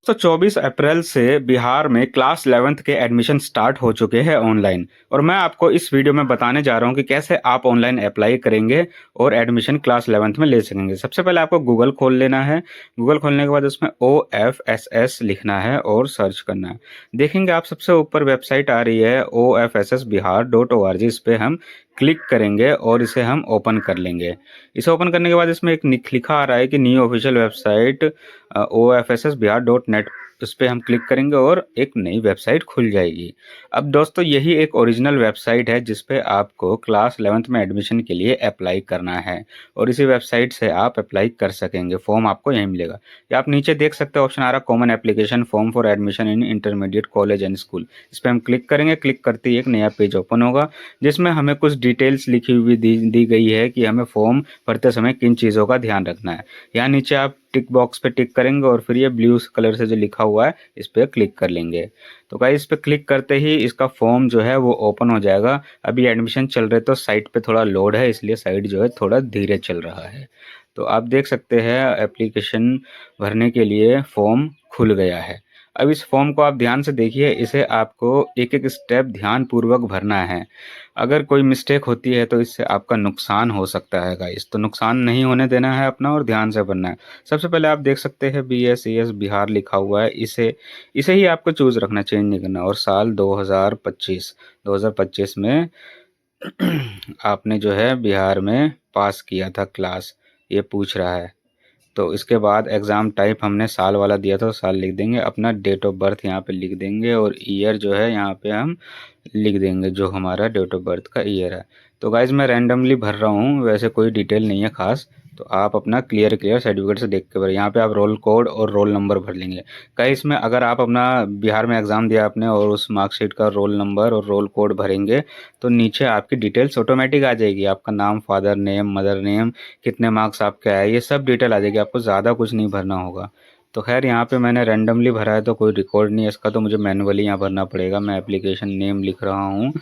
तो 24 अप्रैल से बिहार में क्लास 11th के एडमिशन स्टार्ट हो चुके हैं ऑनलाइन और मैं आपको इस वीडियो में बताने जा रहा हूं कि कैसे आप ऑनलाइन अप्लाई करेंगे और एडमिशन क्लास 11th में ले सकेंगे। सबसे पहले आपको गूगल खोल लेना है। गूगल खोलने के बाद उसमें OFSS लिखना है और सर्च करना है। देखेंगे आप सबसे ऊपर वेबसाइट आ रही है OFSSBihar.org। इस पे हम क्लिक करेंगे और इसे हम ओपन कर लेंगे। इसे ओपन करने के बाद इसमें एक लिखा आ रहा है कि न्यू ऑफिशियल वेबसाइट OFSSBihar.net। उस पे हम क्लिक करेंगे और एक नई वेबसाइट खुल जाएगी। अब दोस्तों यही एक ओरिजिनल वेबसाइट है जिस पे आपको क्लास 11th में एडमिशन के लिए अप्लाई करना है और इसी वेबसाइट से आप अप्लाई कर सकेंगे। फॉर्म आपको यहीं मिलेगा। या आप नीचे देख सकते हो ऑप्शन आ रहा है common application form for admission in intermediate college and school. इस पर हम क्लिक करेंगे। क्लिक करते ही एक नया पेज ओपन होगा जिसमें हमें कुछ डिटेल्स लिखी हुई दी गई है कि हमें फॉर्म भरते समय किन चीज़ों का ध्यान रखना है। यहाँ नीचे आप टिक बॉक्स पे टिक करेंगे और फिर ये ब्लू कलर से जो लिखा हुआ है इस पे क्लिक कर लेंगे। तो गाइस इस पे क्लिक करते ही इसका फॉर्म जो है वो ओपन हो जाएगा। अभी एडमिशन चल रहे तो साइट पे थोड़ा लोड है इसलिए साइट जो है थोड़ा धीरे चल रहा है। तो आप देख सकते हैं एप्लीकेशन भरने के लिए फॉर्म खुल गया है। अब इस फॉर्म को आप ध्यान से देखिए। इसे आपको एक एक स्टेप ध्यान पूर्वक भरना है। अगर कोई मिस्टेक होती है तो इससे आपका नुकसान हो सकता है गाइस। तो नुकसान नहीं होने देना है अपना और ध्यान से भरना है। सबसे पहले आप देख सकते हैं BSES बिहार लिखा हुआ है। इसे इसे ही आपको चूज रखना, चेंज नहीं करना। और साल 2025 में आपने जो है बिहार में पास किया था क्लास, ये पूछ रहा है। तो इसके बाद एग्ज़ाम टाइप हमने साल वाला दिया था तो साल लिख देंगे। अपना डेट ऑफ बर्थ यहाँ पे लिख देंगे और ईयर जो है यहाँ पे हम लिख देंगे जो हमारा डेट ऑफ बर्थ का ईयर है। तो गाइज़ मैं रैंडमली भर रहा हूँ, वैसे कोई डिटेल नहीं है खास। तो आप अपना क्लियर सर्टिफिकेट से देख के भर। यहाँ पे आप रोल कोड और रोल नंबर भर लेंगे। गाइस इसमें अगर आप अपना बिहार में एग्ज़ाम दिया आपने और उस मार्कशीट का रोल नंबर और रोल कोड भरेंगे तो नीचे आपकी डिटेल्स ऑटोमेटिक आ जाएगी। आपका नाम, फादर नेम, मदर नेम, कितने मार्क्स आपके आए, ये सब डिटेल आ जाएगी। आपको ज़्यादा कुछ नहीं भरना होगा। तो खैर यहाँ पे मैंने रैंडमली भरा है तो कोई रिकॉर्ड नहीं है इसका, तो मुझे मैनुअली यहाँ भरना पड़ेगा। मैं एप्लीकेशन नेम लिख रहा हूँ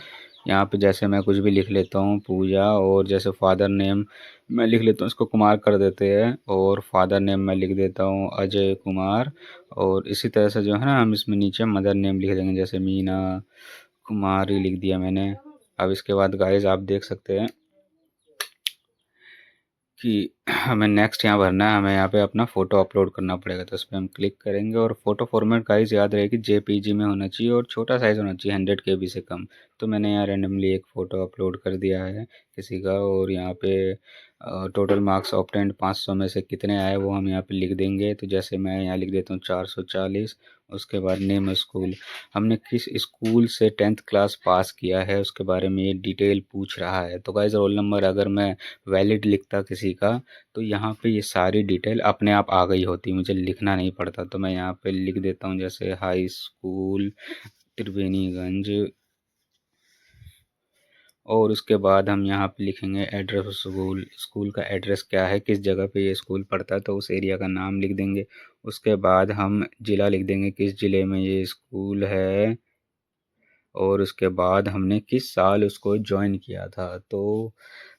यहाँ पे। जैसे मैं कुछ भी लिख लेता हूँ पूजा, और जैसे फादर नेम मैं लिख लेता हूँ, इसको कुमार कर देते हैं, और फादर नेम मैं लिख देता हूँ अजय कुमार। और इसी तरह से जो है ना हम इसमें नीचे मदर नेम लिख देंगे, जैसे मीना कुमारी लिख दिया मैंने। अब इसके बाद गाइस आप देख सकते हैं कि हमें नेक्स्ट यहाँ भरना है। हमें यहाँ पे अपना फ़ोटो अपलोड करना पड़ेगा तो इस पर हम क्लिक करेंगे। और फ़ोटो फॉर्मेट गाइस याद रहे कि JPG में होना चाहिए और छोटा साइज़ होना चाहिए, 100 KB से कम। तो मैंने यहाँ रैंडमली एक फ़ोटो अपलोड कर दिया है किसी का। और यहाँ पे टोटल मार्क्स ऑब्टेन्ड 500 में से कितने आए वो हम यहाँ पे लिख देंगे। तो जैसे मैं यहाँ लिख देता हूँ 440। उसके बाद नेम स्कूल, हमने किस स्कूल से 10th क्लास पास किया है उसके बारे में ये डिटेल पूछ रहा है। तो गाइस रोल नंबर अगर मैं वैलिड लिखता किसी का तो यहाँ पे ये सारी डिटेल अपने आप आ गई होती, मुझे लिखना नहीं पड़ता। तो मैं यहाँ पे लिख देता हूँ जैसे हाई स्कूल त्रिवेणीगंज। और उसके बाद हम यहाँ पे लिखेंगे एड्रेस स्कूल, स्कूल का एड्रेस क्या है, किस जगह पे ये स्कूल पड़ता है तो उस एरिया का नाम लिख देंगे। उसके बाद हम ज़िला लिख देंगे, किस ज़िले में ये स्कूल है। और उसके बाद हमने किस साल उसको ज्वाइन किया था तो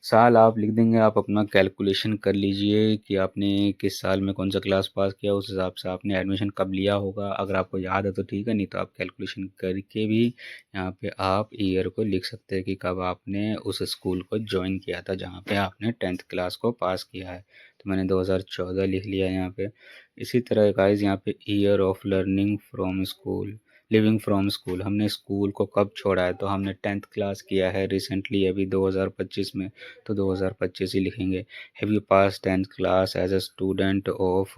साल आप लिख देंगे। आप अपना कैलकुलेशन कर लीजिए कि आपने किस साल में कौन सा क्लास पास किया, उस हिसाब से आपने एडमिशन कब लिया होगा। अगर आपको याद है तो ठीक है, नहीं तो आप कैलकुलेशन करके भी यहाँ पे आप ईयर को लिख सकते हैं कि कब आपने उस स्कूल को ज्वाइन किया था जहाँ पे आपने 10th क्लास को पास किया है। तो मैंने 2014 लिख लिया यहाँ पे। इसी तरह गाइज यहाँ पे year of learning from school, living from school, हमने स्कूल को कब छोड़ा है तो हमने 10th क्लास किया है रिसेंटली अभी 2025 में, तो 2025 ही लिखेंगे। Have you pass 10th class as a student of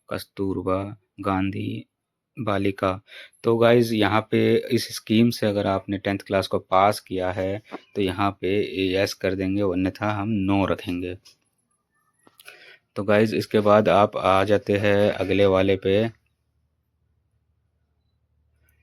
Kasturba Gandhi Balika. तो गाइज यहाँ पे इस स्कीम से अगर आपने 10th क्लास को पास किया है तो यहाँ पे यस कर देंगे, अन्यथा हम नो रखेंगे। तो गाइज इसके बाद आप आ जाते हैं अगले वाले पे।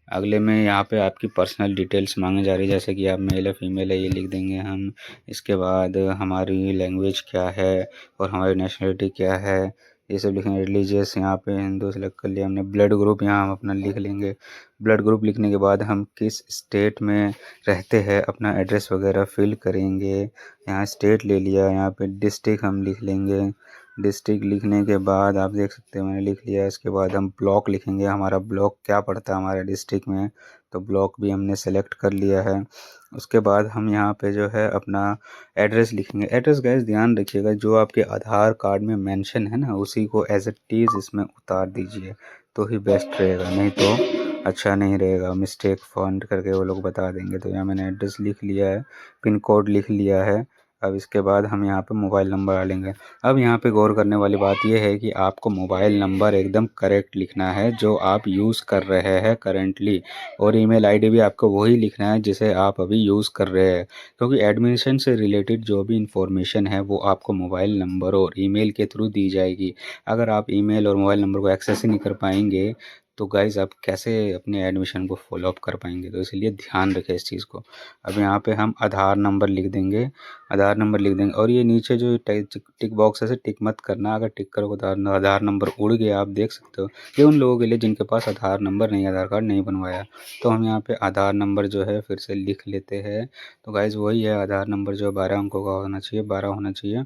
अगले में यहाँ पे आपकी पर्सनल डिटेल्स मांगी जा रही है, जैसे कि आप मेल है फीमेल है ये लिख देंगे हम। इसके बाद हमारी लैंग्वेज क्या है और हमारी नेशनलिटी क्या है ये सब लिखेंगे। रिलीजियस यहाँ पे हिंदू सेलेक्ट कर लिया हमने। ब्लड ग्रुप यहाँ हम अपना लिख लेंगे। ब्लड ग्रुप लिखने के बाद हम किस स्टेट में रहते हैं अपना एड्रेस वगैरह फिल करेंगे। यहाँ स्टेट ले लिया, यहाँ पे डिस्ट्रिक्ट हम लिख लेंगे। डिस्ट्रिक्ट लिखने के बाद आप देख सकते हैं मैंने लिख लिया। इसके बाद हम ब्लॉक लिखेंगे, हमारा ब्लॉक क्या पड़ता है हमारे डिस्ट्रिक्ट में, तो ब्लॉक भी हमने सेलेक्ट कर लिया है। उसके बाद हम यहाँ पे जो है अपना एड्रेस लिखेंगे। एड्रेस गाइस ध्यान रखिएगा, जो आपके आधार कार्ड में मेंशन है ना उसी को एज इट इज़ इसमें उतार दीजिए, तो ही बेस्ट रहेगा, नहीं तो अच्छा नहीं रहेगा। मिस्टेक फाइंड करके वो लोग बता देंगे। तो यहाँ मैंने एड्रेस लिख लिया है, पिन कोड लिख लिया है। अब इसके बाद हम यहाँ पे मोबाइल नंबर डालेंगे। अब यहाँ पे गौर करने वाली बात यह है कि आपको मोबाइल नंबर एकदम करेक्ट लिखना है जो आप यूज़ कर रहे हैं करेंटली, और ईमेल आईडी भी आपको वही लिखना है जिसे आप अभी यूज़ कर रहे हैं, क्योंकि एडमिशन से रिलेटेड जो भी इंफॉर्मेशन है वो आपको मोबाइल नंबर और ईमेल के थ्रू दी जाएगी। अगर आप ईमेल और मोबाइल नंबर को एक्सेस ही नहीं कर पाएंगे तो गाइज़ आप कैसे अपने एडमिशन को फॉलो अप कर पाएंगे, तो इसलिए ध्यान रखें इस चीज़ को। अब यहाँ पे हम आधार नंबर लिख देंगे, आधार नंबर लिख देंगे। और ये नीचे जो टिक बॉक्स है टिक मत करना, अगर टिक करोगे तो आधार नंबर उड़ गया, आप देख सकते हो। ये उन लोगों के लिए जिनके पास आधार नंबर नहीं, आधार कार्ड नहीं बनवाया। तो हम यहाँ पे आधार नंबर जो है फिर से लिख लेते हैं। तो गाइज़ वही है, आधार नंबर जो 12 अंकों का होना चाहिए, 12 होना चाहिए।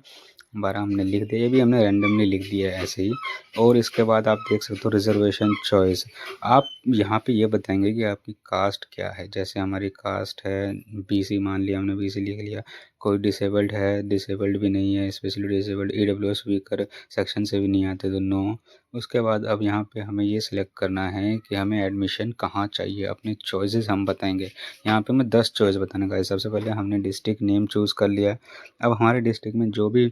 12 हमने लिख दिया, ये भी हमने रैंडमली लिख दिया है ऐसे ही। और इसके बाद आप देख सकते हो रिजर्वेशन चॉइस। आप यहाँ पे ये बताएंगे कि आपकी कास्ट क्या है। जैसे हमारी कास्ट है बीसी, मान लिया हमने बीसी लिख लिया। कोई डिसेबल्ड है, डिसेबल्ड भी नहीं है, specially disabled, EWS weaker section से भी नहीं आते तो नो। उसके बाद अब यहाँ पे हमें ये सिलेक्ट करना है कि हमें एडमिशन कहाँ चाहिए, अपने चॉइसेस हम बताएंगे। यहाँ पे मैं 10 चॉइस बताने का है। सबसे पहले हमने डिस्ट्रिक्ट नेम चूज़ कर लिया। अब हमारे डिस्ट्रिक्ट में जो भी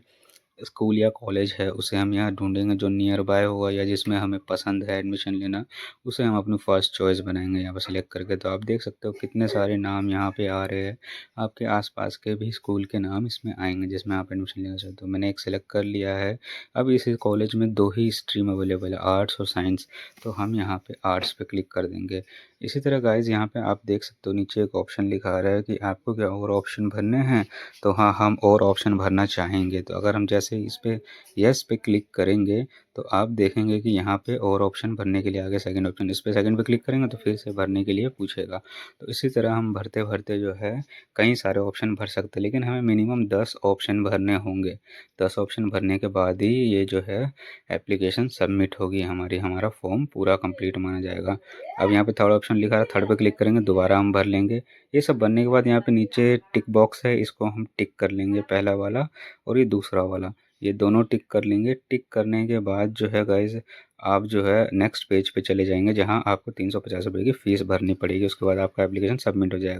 स्कूल या कॉलेज है उसे हम यहाँ ढूंढेंगे जो नियर बाय होगा या जिसमें हमें पसंद है एडमिशन लेना, उसे हम अपनी फर्स्ट चॉइस बनाएंगे यहाँ पर सेलेक्ट करके। तो आप देख सकते हो कितने सारे नाम यहाँ पे आ रहे हैं, आपके आसपास के भी स्कूल के नाम इसमें आएंगे जिसमें आप एडमिशन लेना चाहते हो। मैंने एक सेलेक्ट कर लिया है। अब इस कॉलेज में 2 ही स्ट्रीम अवेलेबल है, आर्ट्स और साइंस, तो हम यहाँ पे आर्ट्स पे क्लिक कर देंगे। इसी तरह गाइज यहाँ पे आप देख सकते हो नीचे एक ऑप्शन लिखा आ रहा है कि आपको क्या और ऑप्शन भरने हैं, तो हाँ हम और ऑप्शन भरना चाहेंगे। तो अगर हम जैसे इस पे यस पे क्लिक करेंगे तो आप देखेंगे कि यहाँ पे और ऑप्शन भरने के लिए आगे सेकंड ऑप्शन, इस पे सेकंड पे क्लिक करेंगे तो फिर से भरने के लिए पूछेगा। तो इसी तरह हम भरते भरते जो है कई सारे ऑप्शन भर सकते हैं, लेकिन हमें मिनिमम 10 ऑप्शन भरने होंगे। 10 ऑप्शन भरने के बाद ही ये जो है एप्लीकेशन सबमिट होगी हमारी, हमारा फॉर्म पूरा कंप्लीट माना जाएगा। अब यहाँ पे थर्ड ऑप्शन लिखा है, थर्ड पे क्लिक करेंगे, दोबारा हम भर लेंगे। ये सब बनने के बाद यहाँ पे नीचे टिक बॉक्स है, इसको हम टिक कर लेंगे, पहला वाला और ये दूसरा वाला, ये दोनों टिक कर लेंगे। टिक करने के बाद जो है गाइज आप जो है नेक्स्ट पेज पे चले जाएंगे जहां आपको 350 रुपये की फ़ीस भरनी पड़ेगी। उसके बाद आपका एप्लीकेशन सबमिट हो जाएगा।